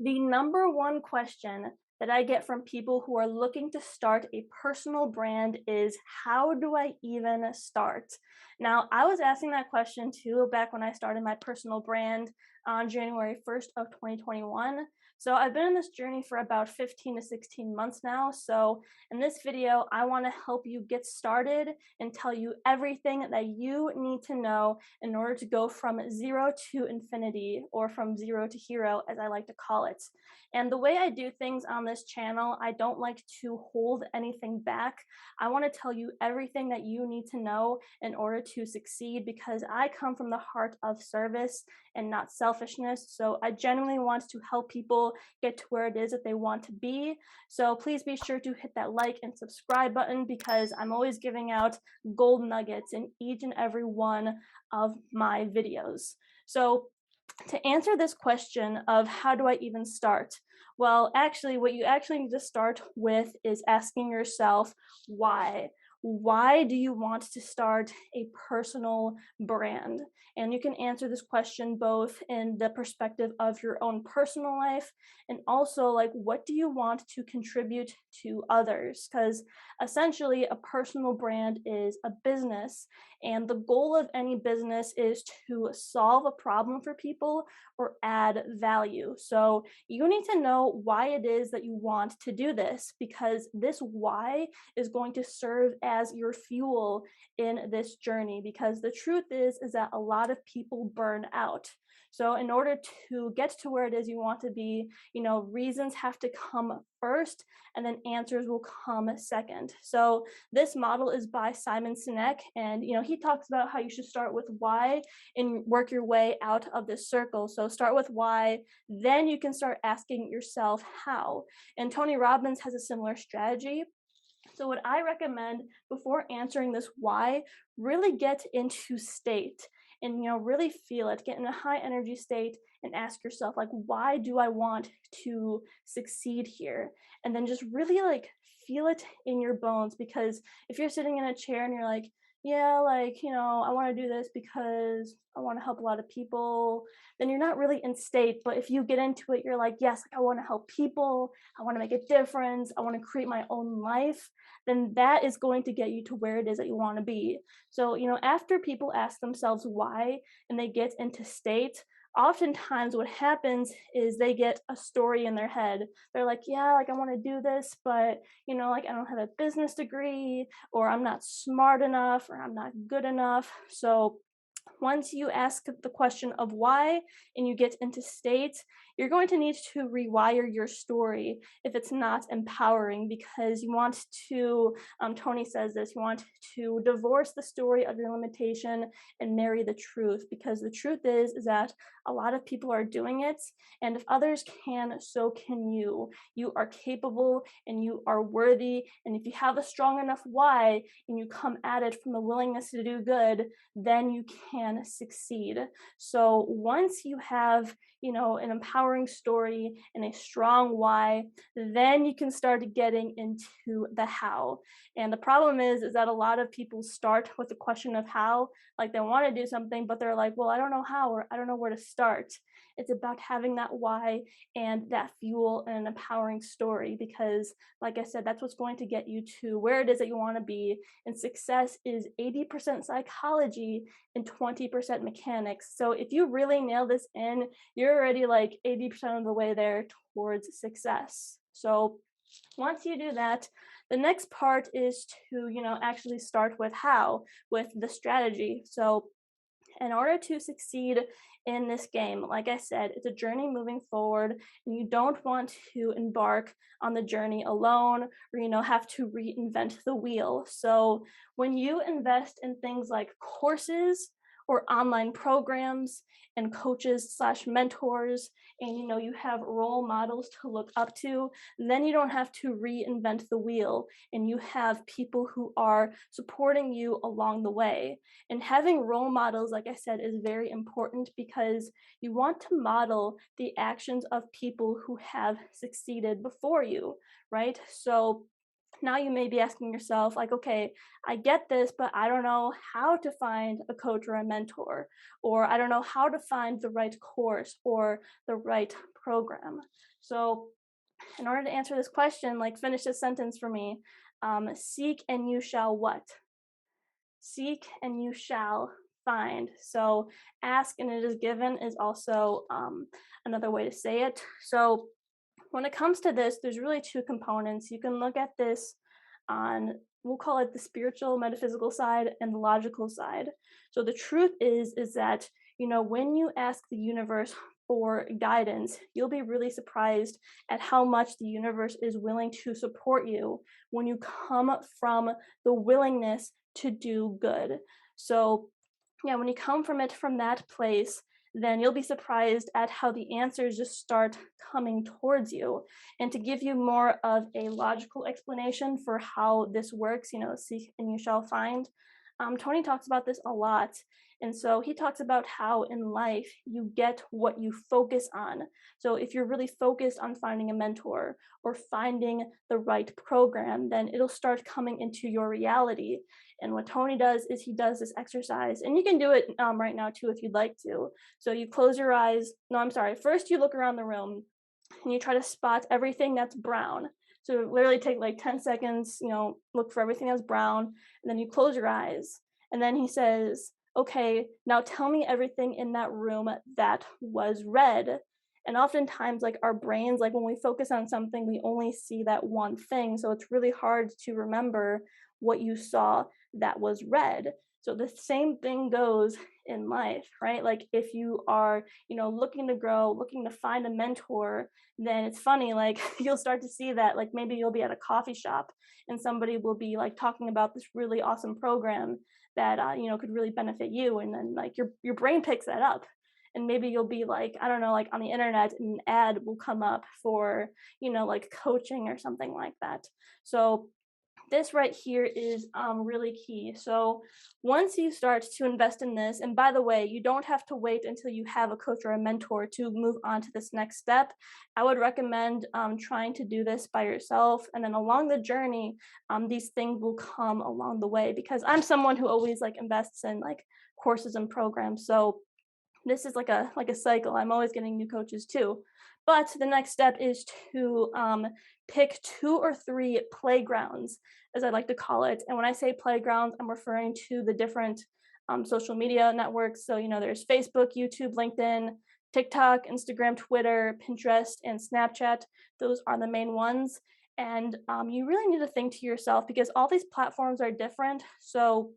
The number one question that I get from people who are looking to start a personal brand is, how do I even start? Now, I was asking that question too back when I started my personal brand on January 1st of 2021. So I've been in this journey for about 15 to 16 months now. So in this video, I want to help you get started and tell you everything that you need to know in order to go from zero to infinity, or from zero to hero, as I like to call it. And the way I do things on this channel, I don't like to hold anything back. I want to tell you everything that you need to know in order to succeed, because I come from the heart of service and not selfishness. So I genuinely want to help people get to where it is that they want to be. So please be sure to hit that like and subscribe button, because I'm always giving out gold nuggets in each and every one of my videos. So to answer this question of how do I even start? Well, actually, what you actually need to start with is asking yourself why. Why do you want to start a personal brand? And you can answer this question both in the perspective of your own personal life, and also like, what do you want to contribute to others? Because essentially, a personal brand is a business, and the goal of any business is to solve a problem for people or add value. So you need to know why it is that you want to do this, because this why is going to serve as your fuel in this journey. Because the truth is that a lot of people burn out. So in order to get to where it is you want to be, reasons have to come first, and then answers will come second. So this model is by Simon Sinek, and he talks about how you should start with why and work your way out of this circle. So start with why, then you can start asking yourself how. And Tony Robbins has a similar strategy. So what I recommend before answering this why, really get into state and really feel it, get in a high energy state and ask yourself, like, why do I want to succeed here? And then just really like feel it in your bones. Because if you're sitting in a chair and you're like, yeah, like, I want to do this because I want to help a lot of people, then you're not really in state. But if you get into it, you're like, yes, like, I want to help people, I want to make a difference, I want to create my own life, then that is going to get you to where it is that you want to be. So, after people ask themselves why and they get into state, oftentimes what happens is they get a story in their head. They're like, yeah, like, I want to do this, but like, I don't have a business degree, or I'm not smart enough, or I'm not good enough. So once you ask the question of why and you get into state, you're going to need to rewire your story if it's not empowering, because you want to, Tony says this, you want to divorce the story of your limitation and marry the truth. Because the truth is that a lot of people are doing it, and if others can, so can you. You are capable and you are worthy, and if you have a strong enough why and you come at it from the willingness to do good, then you can succeed. So once you have, an empowering story and a strong why, then you can start getting into the how. And the problem is that a lot of people start with the question of how, like, they want to do something, but they're like, well, I don't know how, or I don't know where to start. It's about having that why and that fuel and an empowering story, because like I said, that's what's going to get you to where it is that you want to be. And success is 80% psychology and 20% mechanics. So if you really nail this in, you're already like 80% of the way there towards success. So once you do that, the next part is to, actually start with how, with the strategy. So in order to succeed in this game, like I said, it's a journey moving forward, and you don't want to embark on the journey alone, or have to reinvent the wheel. So when you invest in things like courses or online programs and coaches slash mentors, and you have role models to look up to, then you don't have to reinvent the wheel, and you have people who are supporting you along the way. And having role models, like I said, is very important, because you want to model the actions of people who have succeeded before you, right? So now you may be asking yourself, like, okay, I get this, but I don't know how to find a coach or a mentor, or I don't know how to find the right course or the right program. So in order to answer this question, like finish this sentence for me. Seek and you shall what? Seek and you shall find. So ask and it is given is also another way to say it. So when it comes to this, there's really two components. You can look at this on, we'll call it the spiritual, metaphysical side and the logical side. So the truth is that, when you ask the universe for guidance, you'll be really surprised at how much the universe is willing to support you when you come from the willingness to do good. So yeah, when you come from it from that place, then you'll be surprised at how the answers just start coming towards you. And to give you more of a logical explanation for how this works, seek and you shall find, Tony talks about this a lot. And so he talks about how in life you get what you focus on. So if you're really focused on finding a mentor or finding the right program, then it'll start coming into your reality. And what Tony does is he does this exercise, and you can do it right now too if you'd like to. So you close your eyes. No, I'm sorry. First, you look around the room and you try to spot everything that's brown. So literally take like 10 seconds, look for everything that's brown, and then you close your eyes. And then he says, okay, now tell me everything in that room that was red. And oftentimes, like our brains, like when we focus on something, we only see that one thing. So it's really hard to remember what you saw that was red. So the same thing goes in life, right? Like if you are, looking to grow, looking to find a mentor, then it's funny, like you'll start to see that, like maybe you'll be at a coffee shop and somebody will be like talking about this really awesome program that, could really benefit you. And then like your brain picks that up. And maybe you'll be like, I don't know, like on the internet, an ad will come up for, like coaching or something like that. So this right here is really key. So once you start to invest in this, and by the way, you don't have to wait until you have a coach or a mentor to move on to this next step. I would recommend trying to do this by yourself. And then along the journey, these things will come along the way, because I'm someone who always like invests in like courses and programs. So this is like a cycle. I'm always getting new coaches too. But the next step is to pick 2 or 3 playgrounds, as I like to call it. And when I say playgrounds, I'm referring to the different social media networks. So, there's Facebook, YouTube, LinkedIn, TikTok, Instagram, Twitter, Pinterest, and Snapchat. Those are the main ones. And you really need to think to yourself, because all these platforms are different. So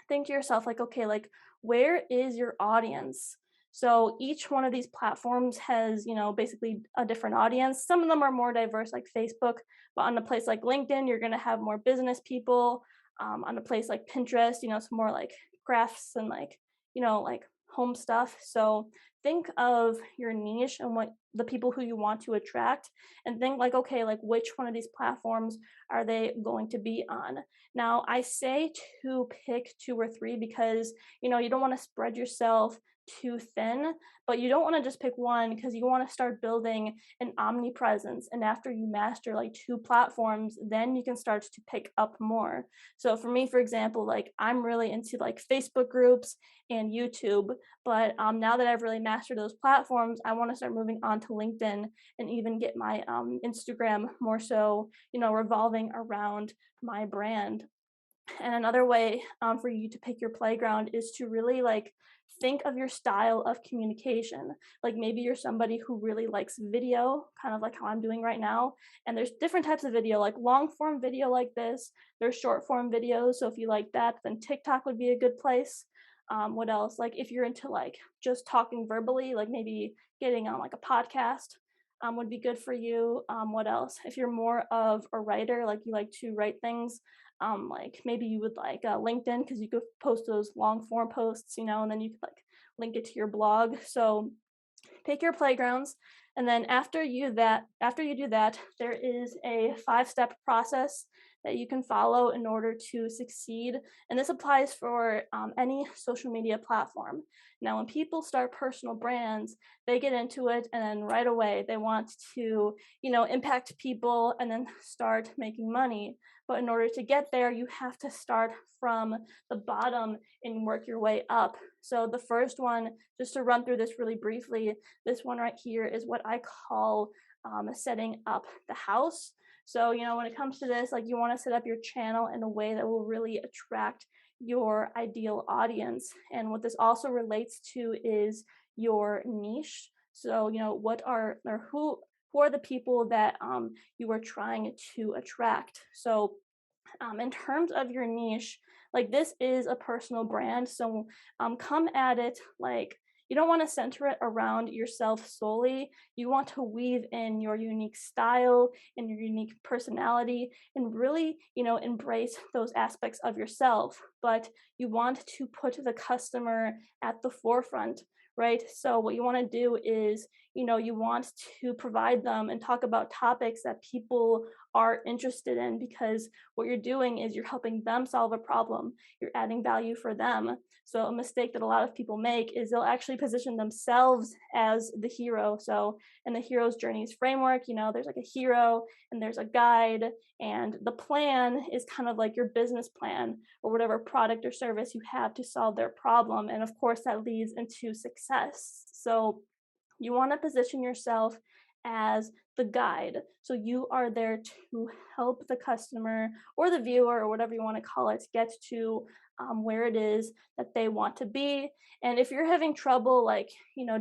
think to yourself, like, okay, like, where is your audience? So each one of these platforms has, basically a different audience. Some of them are more diverse, like Facebook, but on a place like LinkedIn, you're going to have more business people. On a place like Pinterest, it's more like crafts and like, like home stuff. So think of your niche and what the people who you want to attract, and think like, okay, like which one of these platforms are they going to be on? Now, I say to pick 2 or 3 because, you don't want to spread yourself too thin, but you don't want to just pick one, because you want to start building an omnipresence. And after you master like 2 platforms, then you can start to pick up more. So for me, for example, like I'm really into like Facebook groups and YouTube, but now that I've really mastered those platforms, I want to start moving on to LinkedIn and even get my Instagram more so, revolving around my brand. And another way for you to pick your playground is to really like think of your style of communication. Like maybe you're somebody who really likes video, kind of like how I'm doing right now. And there's different types of video, like long form video like this. There's short form videos. So if you like that, then TikTok would be a good place. What else? Like if you're into like just talking verbally, like maybe getting on like a podcast would be good for you. What else? If you're more of a writer, like you like to write things, like maybe you would like LinkedIn, because you could post those long form posts, and then you could like link it to your blog. So pick your playgrounds, and then after you do that, there is a 5-step process that you can follow in order to succeed. And this applies for any social media platform. Now, when people start personal brands, they get into it and then right away they want to, impact people and then start making money. But in order to get there, you have to start from the bottom and work your way up. So the first one, just to run through this really briefly, this one right here is what I call setting up the house. So, when it comes to this, like you want to set up your channel in a way that will really attract your ideal audience. And what this also relates to is your niche. So, what are or who are the people that you are trying to attract? So, in terms of your niche, like this is a personal brand. So come at it like you don't want to center it around yourself solely. You want to weave in your unique style and your unique personality and really, embrace those aspects of yourself. But you want to put the customer at the forefront, right? So what you want to do is, you want to provide them and talk about topics that people are interested in, because what you're doing is you're helping them solve a problem. You're adding value for them. So a mistake that a lot of people make is they'll actually position themselves as the hero. So in the hero's journeys framework, there's like a hero and there's a guide, and the plan is kind of like your business plan or whatever product or service you have to solve their problem. And of course, that leads into success. So you want to position yourself as the guide. So you are there to help the customer or the viewer or whatever you want to call it get to where it is that they want to be. And if you're having trouble, like,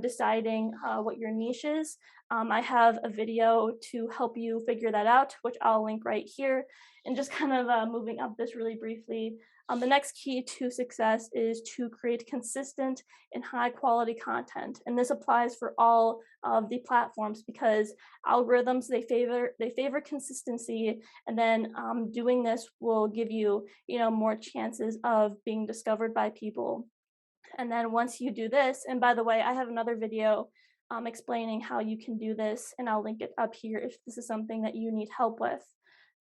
deciding what your niche is, I have a video to help you figure that out, which I'll link right here. And just kind of moving up this really briefly, the next key to success is to create consistent and high quality content. And this applies for all of the platforms because algorithms, they favor consistency, and then doing this will give you, more chances of being discovered by people. And then once you do this, and by the way, I have another video explaining how you can do this, and I'll link it up here if this is something that you need help with.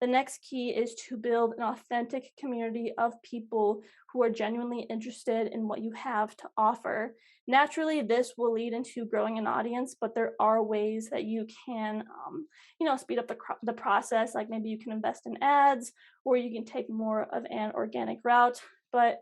The next key is to build an authentic community of people who are genuinely interested in what you have to offer. Naturally, this will lead into growing an audience, but there are ways that you can, speed up the process. Like maybe you can invest in ads, or you can take more of an organic route. But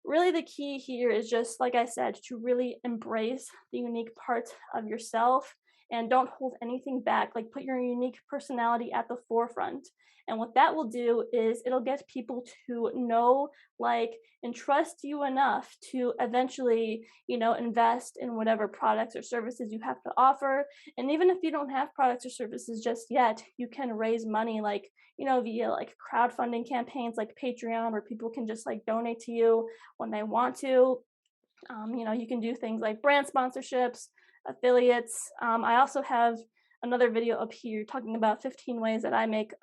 really the key here is just, like I said, to really embrace the unique parts of yourself and don't hold anything back. Like put your unique personality at the forefront. And what that will do is it'll get people to know, like, and trust you enough to eventually, invest in whatever products or services you have to offer. And even if you don't have products or services just yet, you can raise money, like, via like crowdfunding campaigns like Patreon, where people can just like donate to you when they want to. You can do things like brand sponsorships, affiliates. I also have another video up here talking about 15 ways that I make,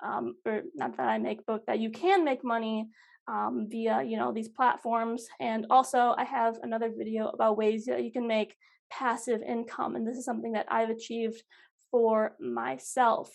or not that I make, but that you can make money via, these platforms. And also I have another video about ways that you can make passive income. And this is something that I've achieved for myself.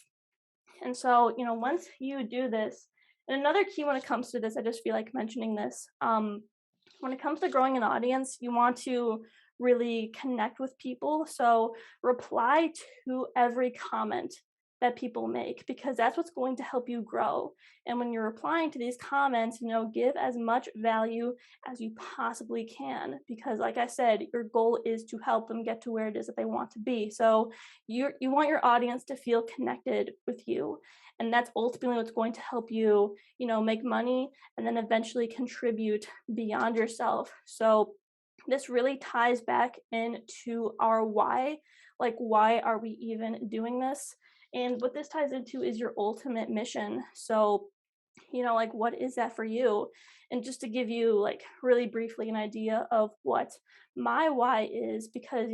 And so, once you do this, and another key when it comes to this, I just feel like mentioning this, when it comes to growing an audience, you want to really connect with people. So reply to every comment that people make, because that's what's going to help you grow. And when you're replying to these comments, give as much value as you possibly can, because like I said, your goal is to help them get to where it is that they want to be. So you want your audience to feel connected with you. And that's ultimately what's going to help you, make money and then eventually contribute beyond yourself. So this really ties back into our why. Like, why are we even doing this? And what this ties into is your ultimate mission. So, like, what is that for you? And just to give you, like, really briefly an idea of what my why is, because,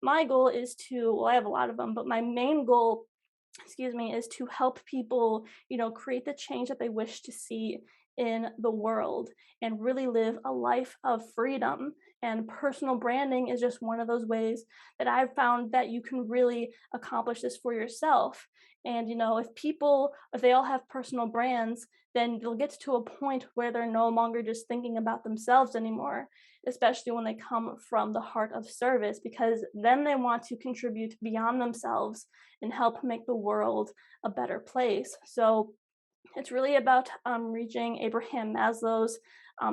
my goal is to, well, I have a lot of them, but my main goal, is to help people, create the change that they wish to see in the world and really live a life of freedom. And personal branding is just one of those ways that I've found that you can really accomplish this for yourself. And, if they all have personal brands, then they'll get to a point where they're no longer just thinking about themselves anymore, especially when they come from the heart of service, because then they want to contribute beyond themselves and help make the world a better place. So it's really about reaching Abraham Maslow's.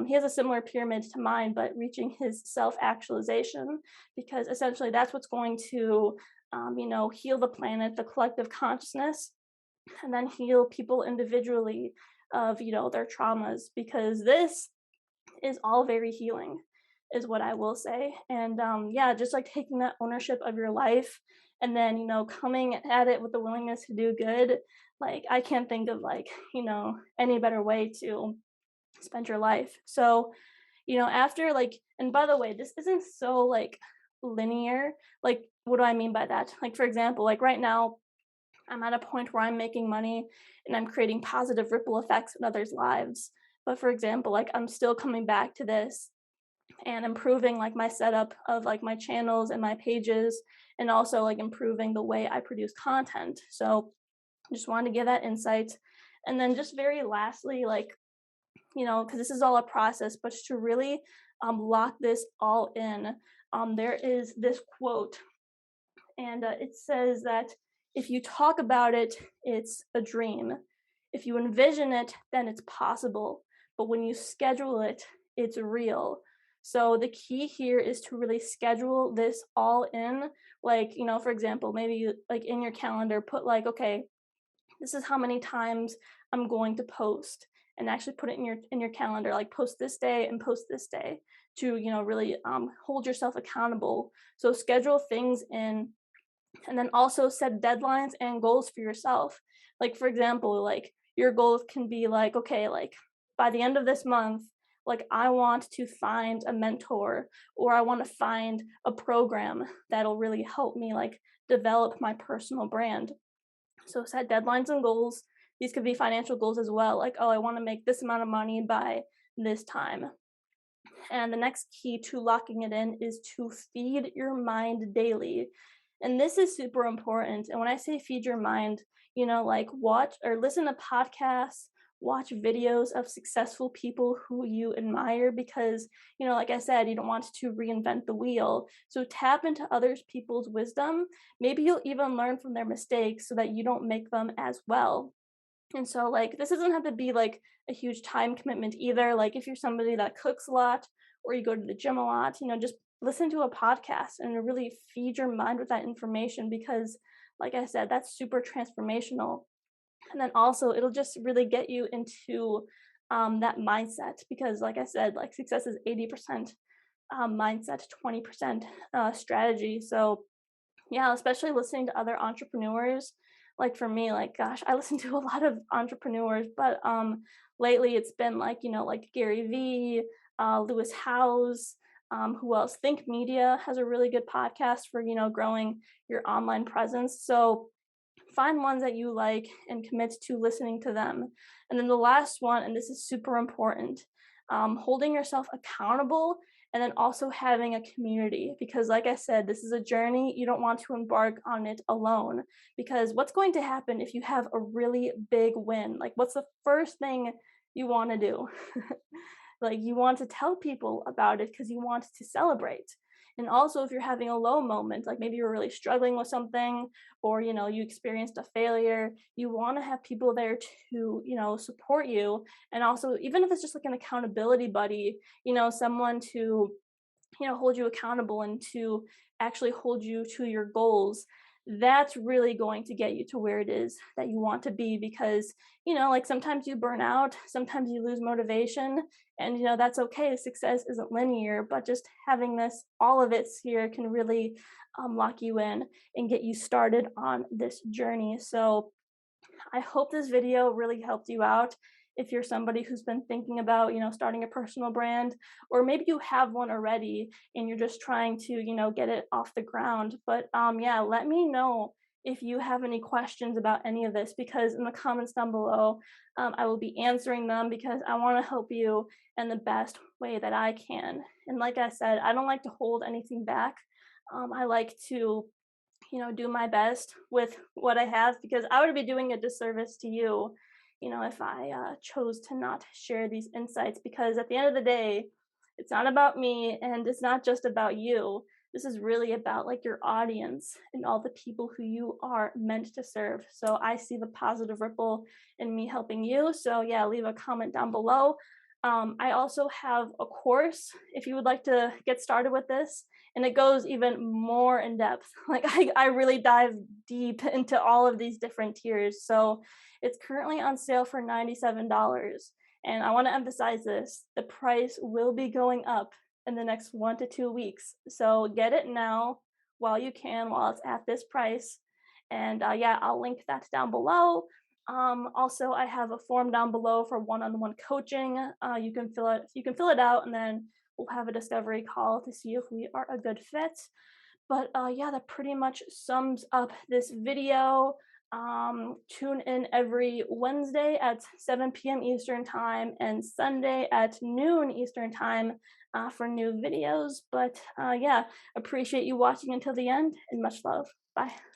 He has a similar pyramid to mine, but reaching his self actualization, because essentially that's what's going to, heal the planet, the collective consciousness, and then heal people individually of, their traumas, because this is all very healing, is what I will say. And yeah, just like taking that ownership of your life and then, coming at it with the willingness to do good. Like, I can't think of like, any better way to spend your life. So, after like, and by the way, this isn't so like linear. Like, what do I mean by that? Like, for example, like right now, I'm at a point where I'm making money and I'm creating positive ripple effects in others' lives. But for example, like I'm still coming back to this and improving like my setup of like my channels and my pages, and also like improving the way I produce content. So just wanted to give that insight. And then just very lastly, like, because this is all a process, but to really lock this all in, there is this quote, and it says that if you talk about it, it's a dream. If you envision it, then it's possible. But when you schedule it, it's real. So the key here is to really schedule this all in. Like, for example, maybe you, like in your calendar, put like, okay, this is how many times I'm going to post, and actually put it in your calendar, like post this day and post this day, to, really hold yourself accountable. So schedule things in, and then also set deadlines and goals for yourself. Like, for example, like your goals can be like, okay, like by the end of this month, like I want to find a mentor, or I want to find a program that'll really help me like develop my personal brand. So set deadlines and goals. These could be financial goals as well, like, oh, I want to make this amount of money by this time. And the next key to locking it in is to feed your mind daily. And this is super important. And when I say feed your mind, like watch or listen to podcasts, watch videos of successful people who you admire, because, like I said, you don't want to reinvent the wheel. So tap into others people's wisdom. Maybe you'll even learn from their mistakes so that you don't make them as well. And so, like, this doesn't have to be like a huge time commitment either. Like, if you're somebody that cooks a lot or you go to the gym a lot, just listen to a podcast and really feed your mind with that information, because, like I said, that's super transformational. And then also, it'll just really get you into that mindset, because, like I said, like success is 80% mindset, 20% strategy. So, yeah, especially listening to other entrepreneurs. Like for me, like gosh, I listen to a lot of entrepreneurs, but lately it's been like, like Gary Vee, Lewis Howes, who else? Think Media has a really good podcast for, growing your online presence. So find ones that you like and commit to listening to them. And then the last one, and this is super important, holding yourself accountable, and then also having a community, because like I said, this is a journey. You don't want to embark on it alone, because what's going to happen if you have a really big win? Like, what's the first thing you want to do? Like, you want to tell people about it because you want to celebrate. And also, if you're having a low moment, like maybe you're really struggling with something, or you experienced a failure, you want to have people there to support you. And also, even if it's just like an accountability buddy, someone to hold you accountable and to actually hold you to your goals, that's really going to get you to where it is that you want to be. Because like sometimes you burn out, sometimes you lose motivation, and that's okay. Success isn't linear, but just having this, all of it here, can really lock you in and get you started on this journey. So I hope this video really helped you out. If you're somebody who's been thinking about, starting a personal brand, or maybe you have one already and you're just trying to, get it off the ground. But yeah, let me know if you have any questions about any of this, because in the comments down below, I will be answering them because I want to help you in the best way that I can. And like I said, I don't like to hold anything back. I like to, do my best with what I have, because I would be doing a disservice to you, if I chose to not share these insights. Because at the end of the day, it's not about me and it's not just about you. This is really about like your audience and all the people who you are meant to serve. So I see the positive ripple in me helping you. So yeah, leave a comment down below. I also have a course if you would like to get started with this, and it goes even more in depth. Like I really dive deep into all of these different tiers. So it's currently on sale for $97. And I want to emphasize this, the price will be going up in the next 1 to 2 weeks. So get it now while you can, while it's at this price. And yeah, I'll link that down below. Also, I have a form down below for one-on-one coaching. You can fill it out, and then we'll have a discovery call to see if we are a good fit. But yeah, that pretty much sums up this video. Tune in every Wednesday at 7 p.m. Eastern Time and Sunday at noon Eastern Time for new videos. But yeah, appreciate you watching until the end, and much love. Bye.